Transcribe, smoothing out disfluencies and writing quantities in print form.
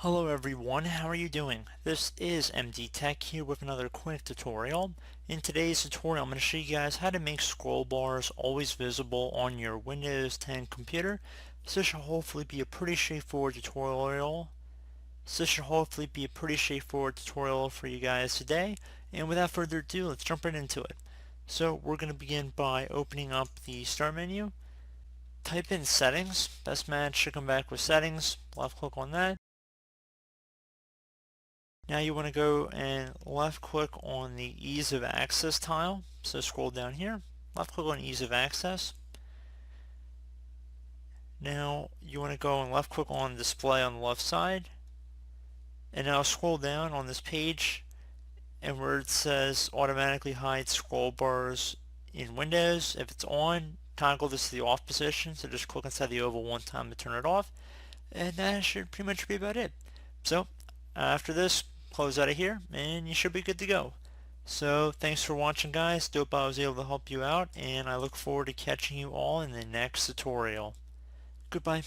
Hello everyone, how are you doing? This is MD Tech here with another quick tutorial. In today's tutorial I'm going to show you guys how to make scroll bars always visible on your Windows 10 computer. So this should hopefully be a pretty straightforward tutorial. For you guys today. And without further ado, let's jump right into it. So we're going to begin by opening up the start menu. Type in settings. Best match should come back with settings. Left click on that. Now you want to go and left click on the ease of access tile. So scroll down here, left click on ease of access. Now you want to go and left click on display on the left side. And now scroll down on this page and where it says automatically hide scroll bars in Windows. If it's on, toggle this to the off position. So just click inside the oval one time to turn it off. And that should pretty much be about it. So after this, close out of here and you should be good to go. So thanks for watching guys, hope I was able to help you out and I look forward to catching you all in the next tutorial. Goodbye.